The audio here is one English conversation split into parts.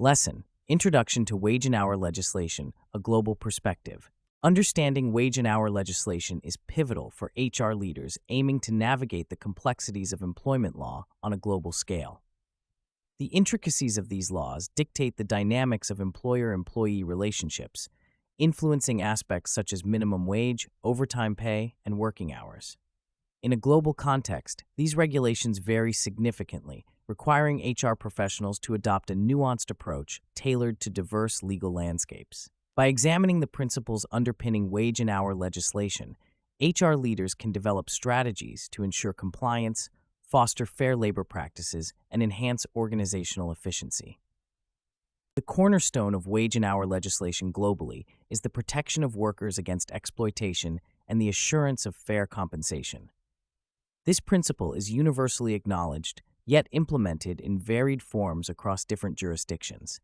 Lesson: Introduction to Wage and Hour Legislation, a Global Perspective. Understanding wage and hour legislation is pivotal for HR leaders aiming to navigate the complexities of employment law on a global scale. The intricacies of these laws dictate the dynamics of employer-employee relationships, influencing aspects such as minimum wage, overtime pay, and working hours. In a global context, these regulations vary significantly, requiring HR professionals to adopt a nuanced approach tailored to diverse legal landscapes. By examining the principles underpinning wage and hour legislation, HR leaders can develop strategies to ensure compliance, foster fair labor practices, and enhance organizational efficiency. The cornerstone of wage and hour legislation globally is the protection of workers against exploitation and the assurance of fair compensation. This principle is universally acknowledged, yet implemented in varied forms across different jurisdictions.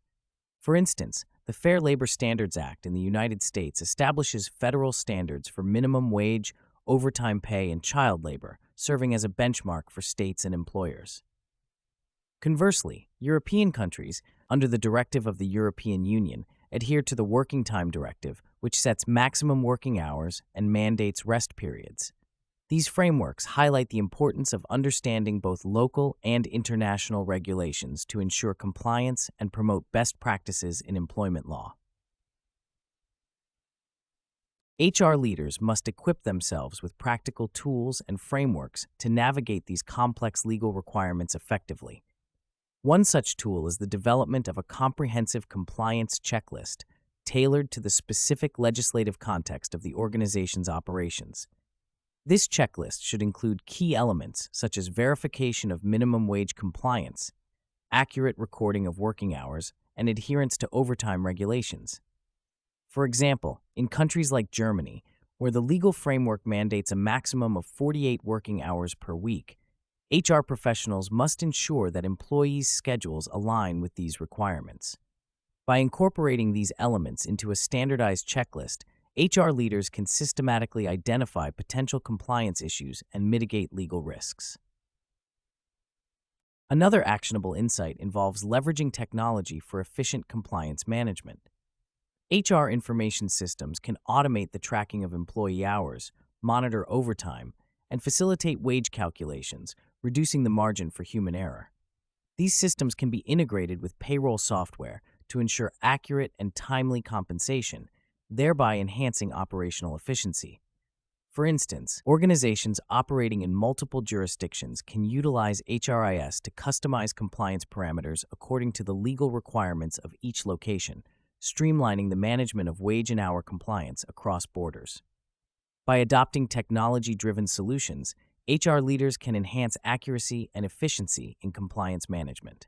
For instance, the Fair Labor Standards Act in the United States establishes federal standards for minimum wage, overtime pay, and child labor, serving as a benchmark for states and employers. Conversely, European countries, under the directive of the European Union, adhere to the Working Time Directive, which sets maximum working hours and mandates rest periods. These frameworks highlight the importance of understanding both local and international regulations to ensure compliance and promote best practices in employment law. HR leaders must equip themselves with practical tools and frameworks to navigate these complex legal requirements effectively. One such tool is the development of a comprehensive compliance checklist tailored to the specific legislative context of the organization's operations. This checklist should include key elements such as verification of minimum wage compliance, accurate recording of working hours, and adherence to overtime regulations. For example, in countries like Germany, where the legal framework mandates a maximum of 48 working hours per week, HR professionals must ensure that employees' schedules align with these requirements. By incorporating these elements into a standardized checklist, HR leaders can systematically identify potential compliance issues and mitigate legal risks. Another actionable insight involves leveraging technology for efficient compliance management. HR information systems can automate the tracking of employee hours, monitor overtime, and facilitate wage calculations, reducing the margin for human error. These systems can be integrated with payroll software to ensure accurate and timely compensation, thereby enhancing operational efficiency. For instance, organizations operating in multiple jurisdictions can utilize HRIS to customize compliance parameters according to the legal requirements of each location, streamlining the management of wage and hour compliance across borders. By adopting technology-driven solutions, HR leaders can enhance accuracy and efficiency in compliance management.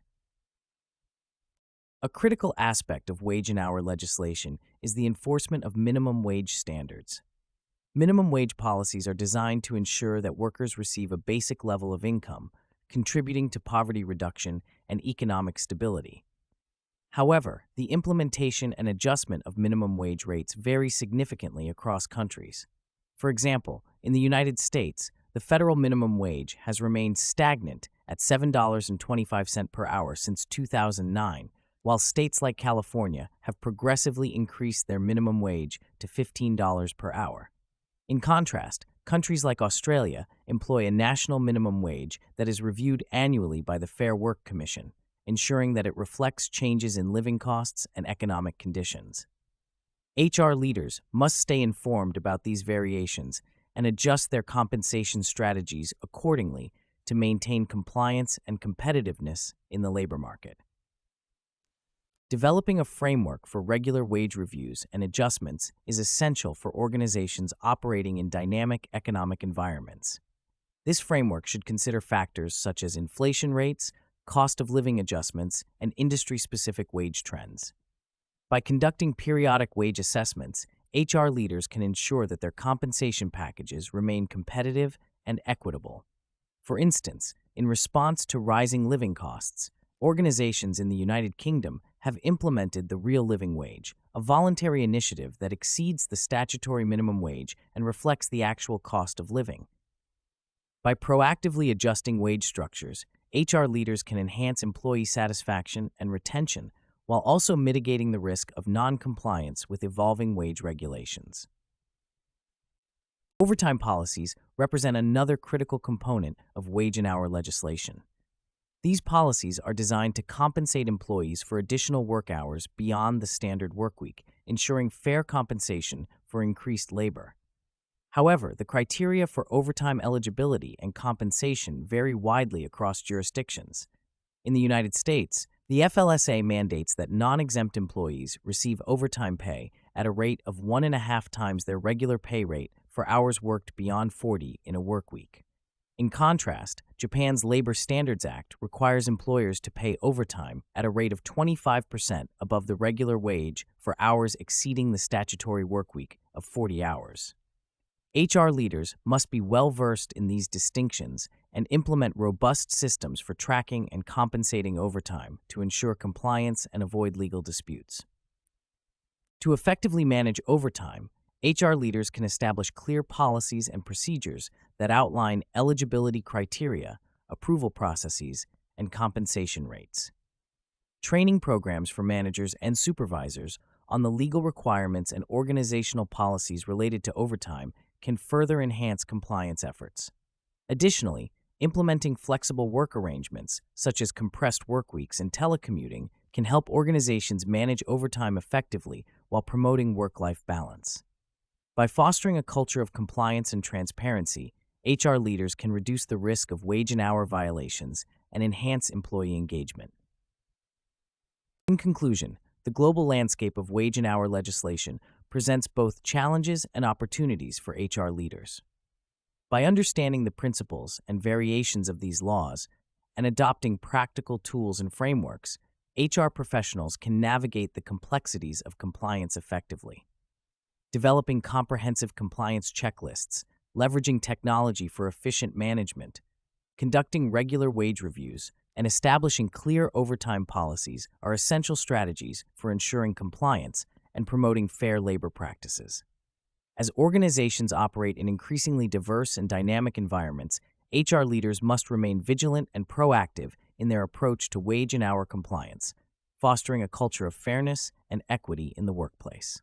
A critical aspect of wage and hour legislation is the enforcement of minimum wage standards. Minimum wage policies are designed to ensure that workers receive a basic level of income, contributing to poverty reduction and economic stability. However, the implementation and adjustment of minimum wage rates vary significantly across countries. For example, in the United States, the federal minimum wage has remained stagnant at $7.25 per hour since 2009, while states like California have progressively increased their minimum wage to $15 per hour. In contrast, countries like Australia employ a national minimum wage that is reviewed annually by the Fair Work Commission, ensuring that it reflects changes in living costs and economic conditions. HR leaders must stay informed about these variations and adjust their compensation strategies accordingly to maintain compliance and competitiveness in the labor market. Developing a framework for regular wage reviews and adjustments is essential for organizations operating in dynamic economic environments. This framework should consider factors such as inflation rates, cost of living adjustments, and industry-specific wage trends. By conducting periodic wage assessments, HR leaders can ensure that their compensation packages remain competitive and equitable. For instance, in response to rising living costs, organizations in the United Kingdom have implemented the Real Living Wage, a voluntary initiative that exceeds the statutory minimum wage and reflects the actual cost of living. By proactively adjusting wage structures, HR leaders can enhance employee satisfaction and retention while also mitigating the risk of non-compliance with evolving wage regulations. Overtime policies represent another critical component of wage and hour legislation. These policies are designed to compensate employees for additional work hours beyond the standard workweek, ensuring fair compensation for increased labor. However, the criteria for overtime eligibility and compensation vary widely across jurisdictions. In the United States, the FLSA mandates that non-exempt employees receive overtime pay at a rate of 1.5 times their regular pay rate for hours worked beyond 40 in a workweek. In contrast, Japan's Labor Standards Act requires employers to pay overtime at a rate of 25% above the regular wage for hours exceeding the statutory workweek of 40 hours. HR leaders must be well-versed in these distinctions and implement robust systems for tracking and compensating overtime to ensure compliance and avoid legal disputes. To effectively manage overtime, HR leaders can establish clear policies and procedures that outline eligibility criteria, approval processes, and compensation rates. Training programs for managers and supervisors on the legal requirements and organizational policies related to overtime can further enhance compliance efforts. Additionally, implementing flexible work arrangements, such as compressed workweeks and telecommuting, can help organizations manage overtime effectively while promoting work-life balance. By fostering a culture of compliance and transparency, HR leaders can reduce the risk of wage and hour violations and enhance employee engagement. In conclusion, the global landscape of wage and hour legislation presents both challenges and opportunities for HR leaders. By understanding the principles and variations of these laws and adopting practical tools and frameworks, HR professionals can navigate the complexities of compliance effectively. Developing comprehensive compliance checklists, leveraging technology for efficient management, conducting regular wage reviews, and establishing clear overtime policies are essential strategies for ensuring compliance and promoting fair labor practices. As organizations operate in increasingly diverse and dynamic environments, HR leaders must remain vigilant and proactive in their approach to wage and hour compliance, fostering a culture of fairness and equity in the workplace.